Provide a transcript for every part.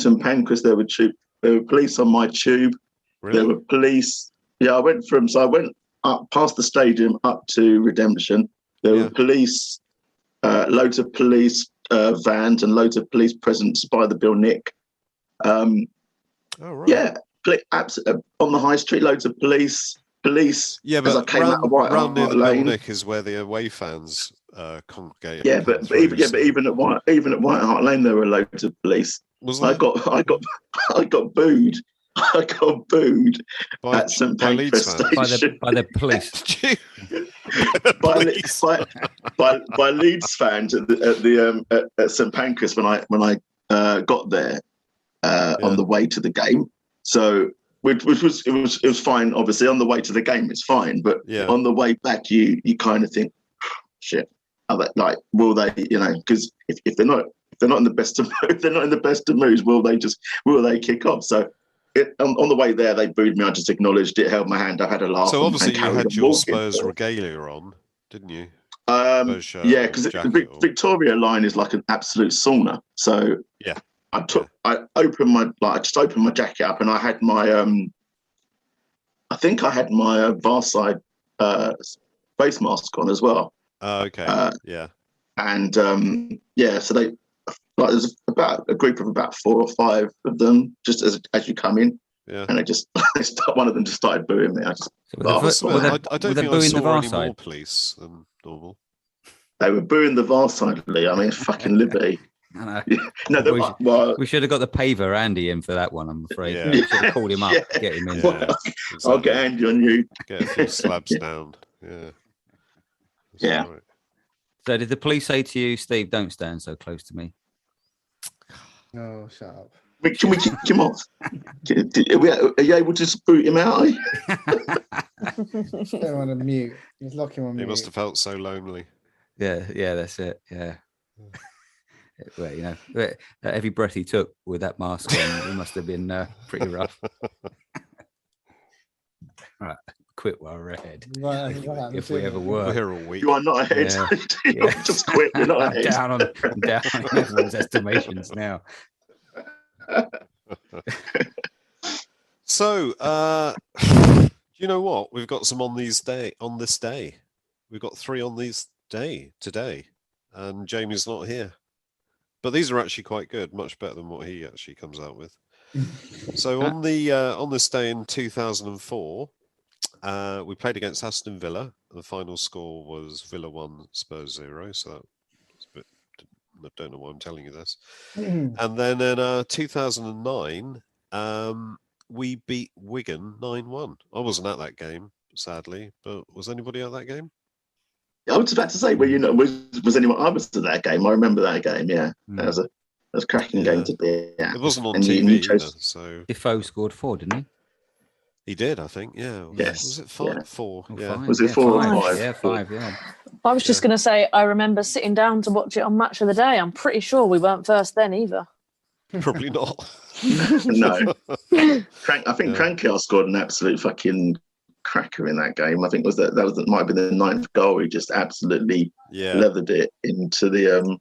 St Pancras. There were police on my tube. Really? There were police. Yeah, I went up past the stadium up to Redemption. There were police, loads of police vans and loads of police presence by the Bill Nick. Oh, right. Yeah, on the high street, loads of police. Yeah, as I but came out of White round near Hart the Bill Lane. Nick is where the away fans congregate. Yeah, but even at White Hart Lane, there were loads of police. Was there? I got booed. I got booed at St Pancras Station by the police. by Leeds fans at St Pancras when I got there on the way to the game. So which was fine. Obviously, on the way to the game, it's fine, but on the way back, you kind of think, shit. Like, will they? You know, because if they're not in the best of moods, will they kick off? So. On the way there, they booed me. I just acknowledged it, held my hand. I had a laugh. So obviously, you had your Spurs regalia on, didn't you? Yeah, because the Victoria line is like an absolute sauna. So I just opened my jacket up, and I had my I think I had my Varside face mask on as well. Oh, okay. And so they. Like there's about a group of about 4 or 5 of them just as you come in, and one of them just started booing me. I don't think I saw any more police than normal. They were booing the Varside, Lee. I mean, fucking Liberty. I know. We should have got the paver Andy in for that one. I'm afraid. We should have called him up, get him in. Yeah, exactly. I'll get Andy on you. Get a few slabs down. Yeah. That's right. So did the police say to you, Steve, don't stand so close to me? Oh, shut up. Can we kick him off? Are you able to just boot him out? Put him on a mute. Just lock him on mute. He must have felt so lonely. Yeah, that's it. Yeah. Well, you know, every breath he took with that mask on, it must have been pretty rough. Right, quit while we're ahead. If we ever were. We're all weak. You are not ahead. Just quit. You're not ahead. I'm down on everyone's estimations now. So, you know what? We've got some on this day. We've got 3 on this day today, and Jamie's not here. But these are actually quite good, much better than what he actually comes out with. So on this day in 2004, we played against Aston Villa. The final score was Villa 1, Spurs 0. So that was a bit. I don't know why I'm telling you this. And then in 2009, we beat Wigan 9-1. I wasn't at that game, sadly, but was anybody at that game? I was about to say, well, you know, was anyone? I was to that game. I remember that game. Yeah, that was a cracking game to be. Yeah, it wasn't on TV either. So Defoe scored 4, didn't he? He did, I think. Yeah. Yes. Was it 5? Yeah. 4. Yeah. Was it 4 or 5? Yeah, 5. Yeah. I was just going to say, I remember sitting down to watch it on Match of the Day. I'm pretty sure we weren't first then either. Probably not. No. I think Crankill scored an absolute fucking cracker in that game. I think that might have been the 9th goal. He just absolutely leathered it into the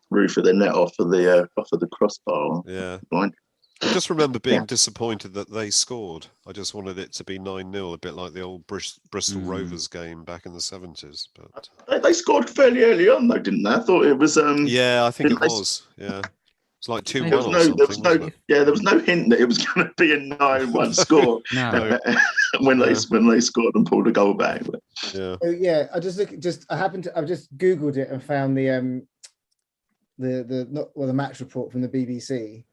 roof of the net off of the crossbar. Yeah. Blind. I just remember being disappointed that they scored. I just wanted it to be 9-0, a bit like the old Bristol Rovers game back in the 70s. But they scored fairly early on, though, didn't they? I thought it was. Yeah, I think it was. Yeah, it's like 2-1 or something. There was no hint that it was going to be a 9-1 score when they scored and pulled a goal back. But. Yeah. So, yeah, I've just Googled it and found the match report from the BBC.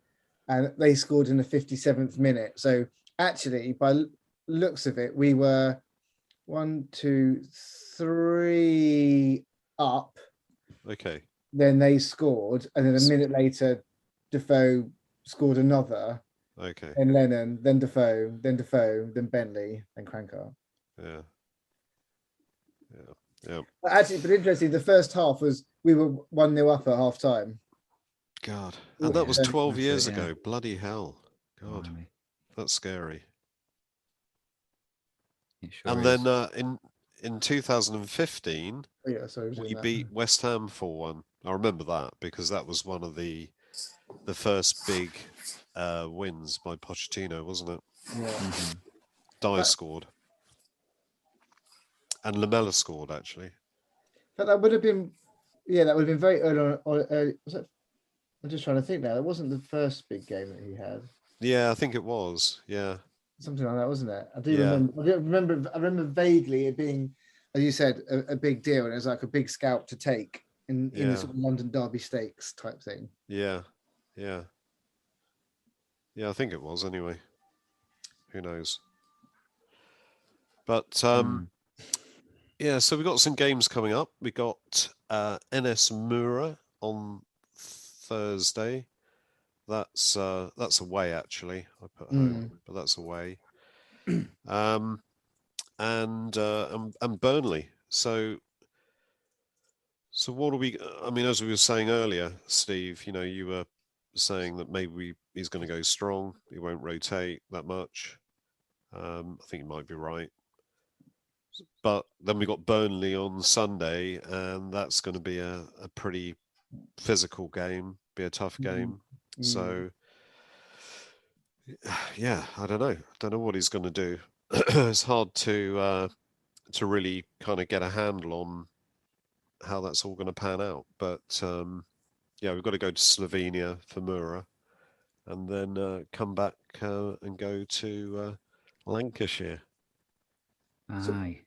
And they scored in the 57th minute. So actually, by looks of it, we were 1, 2, 3 up. Okay. Then they scored, and then a minute later, Defoe scored another. Okay. Then Lennon, then Defoe, then Bentley, then Crankart. Yeah. But interesting, the first half we were 1-0 up at half time. God, and that was 12 years ago. Bloody hell. God, that's scary. And then in 2015, we beat West Ham 4-1. I remember that because that was one of the first big wins by Pochettino, wasn't it? Yeah. Dyer scored. And Lamella scored, actually. But that would have been, that would have been very early on. I'm just trying to think now. It wasn't the first big game that he had. Yeah, I think it was. Yeah. Something like that, wasn't it? I do Yeah. remember. I remember vaguely it being, as you said, a big deal, and it was like a big scalp to take in the sort of London Derby Stakes type thing. Yeah. Yeah, I think it was anyway. Who knows? But yeah, so we've got some games coming up. We got NS Mura on Thursday. That's away actually. I put home, but that's away. And Burnley. So what are we? I mean, as we were saying earlier, Steve, you were saying that maybe he's going to go strong. He won't rotate that much. I think you might be right. But then we got Burnley on Sunday, and that's going to be a pretty physical game, be a tough game. So, yeah, I don't know. I don't know what he's going to do. It's hard to really kind of get a handle on how that's all going to pan out. But yeah, we've got to go to Slovenia for Mura, and then come back and go to Lancashire. Aye.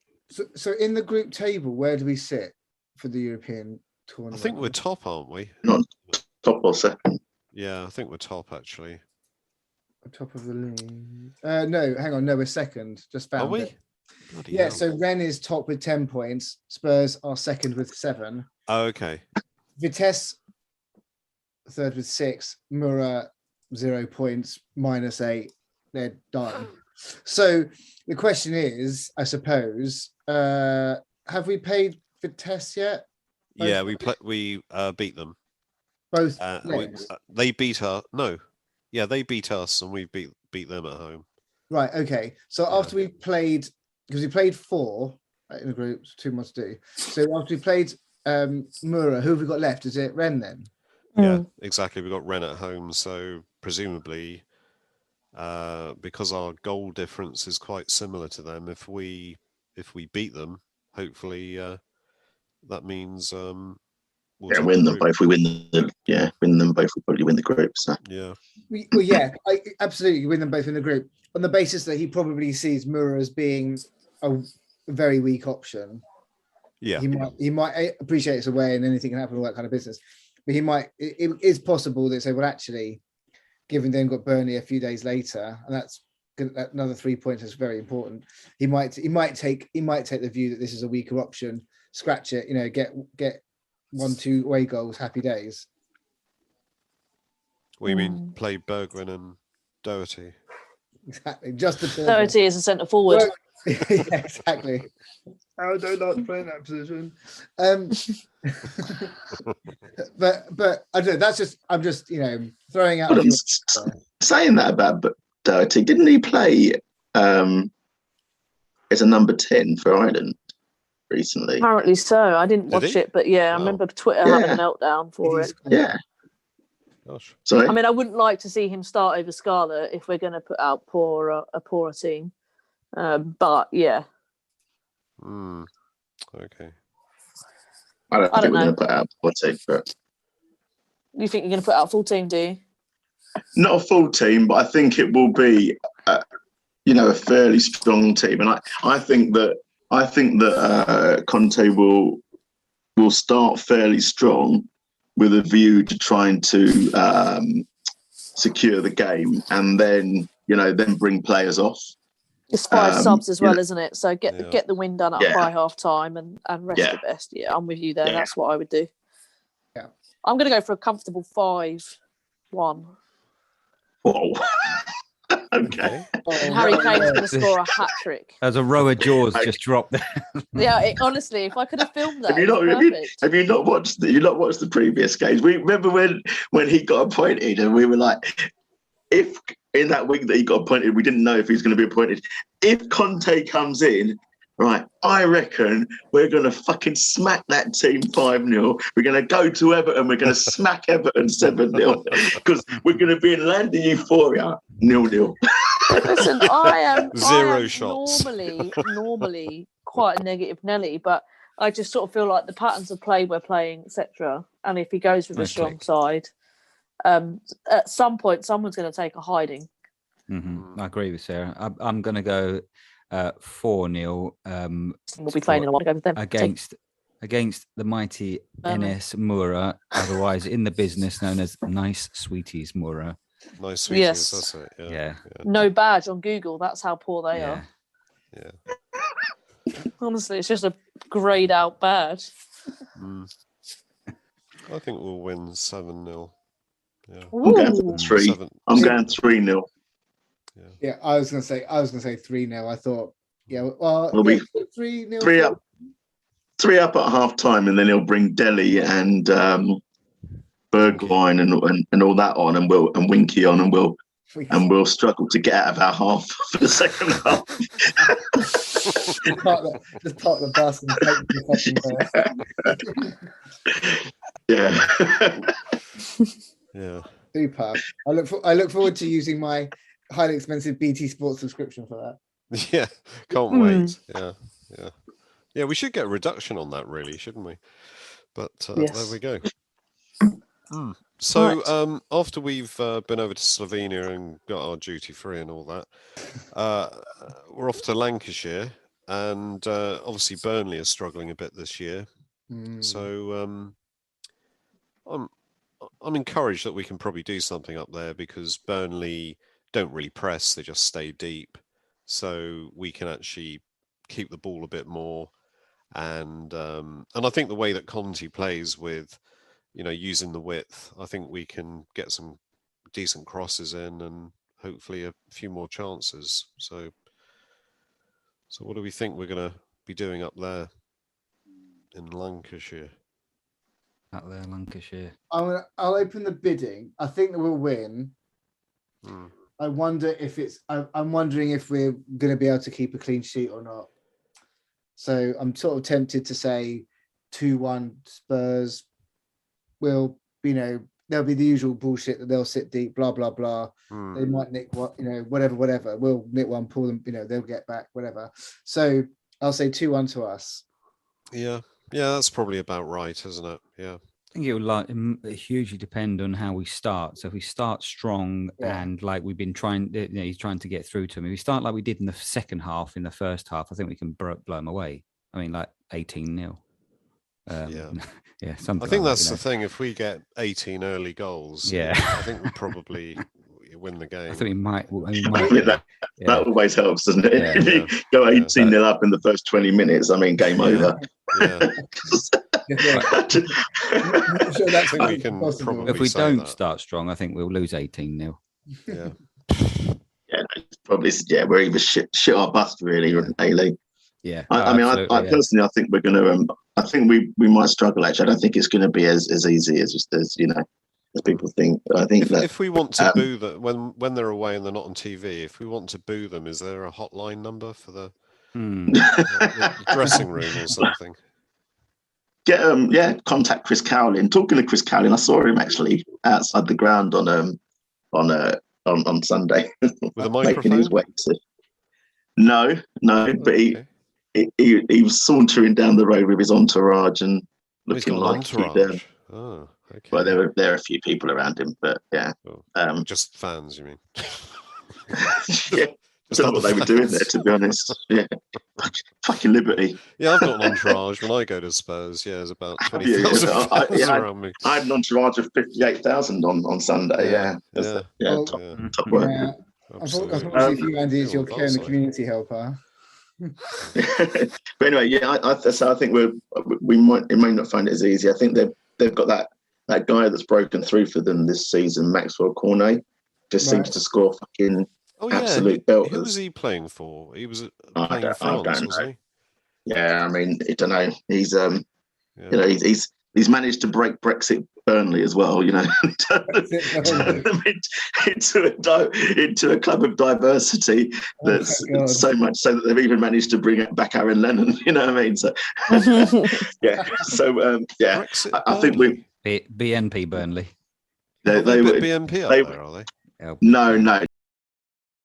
So in the group table, where do we sit for the European tournament? I think we're top, aren't we? Not top or second. Yeah, I think we're top actually. Top of the league. No, hang on. No, we're second. Just found Are we? it. Bloody Yeah, hell. so Rennes is top with 10 points. Spurs are second with 7. Oh, okay. Vitesse third with 6. Mura 0 points, -8. They're done. So the question is, I suppose, have we played Vitesse yet? Yeah, we beat them. Both legs? They beat us. No. Yeah, they beat us and we beat them at home. Right, okay. So after we played, because we played 4 in the group, 2 more to do. So after we played Mura, who have we got left? Is it Rennes then? Yeah, exactly. We got Rennes at home, so presumably because our goal difference is quite similar to them, if we beat them, hopefully that means we'll win them both. We win them both. We probably win the group. So yeah, well, yeah, absolutely win them both in the group on the basis that he probably sees Mura as being a very weak option. Yeah, he might appreciate it's away and anything can happen, all that kind of business. But he might. It is possible that say, well, actually, given they've got Burnley a few days later, and that's another 3 points is very important. He might take the view that this is a weaker option. Scratch it, get 1-2 away goals, happy days. What do you mean? Play Bergwijn and Doherty? Exactly. Just the Doherty is a centre forward. Yeah, exactly. I don't like to play in that position. But I don't know. That's just I'm just throwing out. Saying that about Doherty, didn't he play as a number 10 for Ireland recently? Apparently so. I didn't watch it, but yeah, I remember Twitter having a meltdown for it. Yeah. Gosh. Sorry. I mean, I wouldn't like to see him start over Scarlett if we're going to put out a poorer team. But yeah. Okay. I don't think we're going to put out a full team, but you think you're going to put out a full team? Do you? Not a full team, but I think it will be, a fairly strong team, and I think that Conte will start fairly strong with a view to trying to secure the game, and then bring players off. It's 5 subs as well, isn't it? So get the win done up by half time and rest the best. Yeah, I'm with you there. That's what I would do. Yeah, I'm going to go for a comfortable 5-1. Whoa. Okay. And Harry Kane's going to score a hat trick. As a row of jaws just dropped there. Yeah, honestly, if I could have filmed that, have you not watched the previous games? We remember when he got appointed, and we were like, if in that week that he got appointed, we didn't know if he was going to be appointed. If Conte comes in right, I reckon we're going to fucking smack that team 5-0. We're going to go to Everton. We're going to smack Everton 7-0 because we're going to be in land of euphoria 0-0. Listen, I am Zero shots. Normally quite a negative Nelly, but I just sort of feel like the patterns of play we're playing, etc. And if he goes with a strong side, at some point someone's going to take a hiding. Mm-hmm. I agree with Sarah. I'm going to go 4-0. We'll be playing in a while with them against the mighty NS Mura, otherwise in the business known as Nice Sweeties Mura. Nice Sweeties, yes. That's it. Yeah. No badge on Google. That's how poor they are. Yeah. Honestly, it's just a greyed out badge. I think we'll win 7-0. Yeah. I'm going 3. I'm going 3-0. Yeah, I was gonna say 3-0. I thought, well, we'll be 3-0. 3 up at half time, and then he'll bring Delhi and Bergwijn and all that on, and Winky on, and we'll struggle to get out of our half for the second half. Just park the bus and take the Yeah. Yeah. Super. I look forward to using my highly expensive BT Sports subscription for that. Yeah, can't wait. Yeah. We should get a reduction on that, really, shouldn't we? But there we go. So after we've been over to Slovenia and got our duty free and all that, we're off to Lancashire, and obviously Burnley are struggling a bit this year. So I'm encouraged that we can probably do something up there, because Burnley don't really press; they just stay deep. So we can actually keep the ball a bit more, and I think the way that Conte plays with, using the width, I think we can get some decent crosses in and hopefully a few more chances. So what do we think we're going to be doing up there in Lancashire? Up there, Lancashire. I'll open the bidding. I think that we'll win. I wonder if I'm wondering if we're going to be able to keep a clean sheet or not. So I'm sort of tempted to say 2-1 Spurs. Will, there'll be the usual bullshit that they'll sit deep, blah blah blah. They might nick whatever. We'll nick one, pull them. They'll get back, whatever. So I'll say 2-1 to us. Yeah, that's probably about right, isn't it? Yeah. I think it will hugely depend on how we start. So if we start strong and like we've been trying, he's trying to get through to him. If we start like we did in the second half, in the first half, I think we can blow him away. I mean, like 18-0. Something. I think like that's the thing. If we get 18 early goals, I think we probably win the game. I think we might. That always helps, doesn't it? Yeah, if you go 18-0 up in the first 20 minutes, I mean, game over. Yeah. If we don't start strong, I think we'll lose 18-0. Yeah. Probably. Yeah, we're either shit or bust, really, Lee. Yeah. I personally, I think we're going to. I think we might struggle. Actually, I don't think it's going to be as easy as people think. I think if we want to boo them when they're away and they're not on TV, if we want to boo them, is there a hotline number for the dressing room or something? Contact Chris Cowlin. Talking to Chris Cowlin, I saw him actually outside the ground on Sunday with a microphone. Making his way to. No, but he was sauntering down the road with his entourage and looking like entourage. Oh, okay. Well, there are a few people around him, but yeah, just fans, you mean? Yeah. I don't know what they were doing there, to be honest. Yeah, fucking Liberty. Yeah, I've got an entourage when I go to Spurs. Yeah, there's about 20,000 fans around me. I had an entourage of 58,000 on Sunday. Top work. Yeah. Unfortunately for you, Andy, is your care and the community helper. But anyway, I think it may not find it as easy. I think they've got that guy that's broken through for them this season, Maxwell Cornet, just seems to score fucking absolute belters. Who was he playing for? He was playing France, wasn't he? Yeah, I mean, I don't know. He's he's he's managed to break Brexit Burnley as well, you know, turn them into a club of diversity that's so much so that they've even managed to bring back Aaron Lennon, you know what I mean? So, yeah. So, I think we... BNP Burnley. They would BNP up there, are they? No.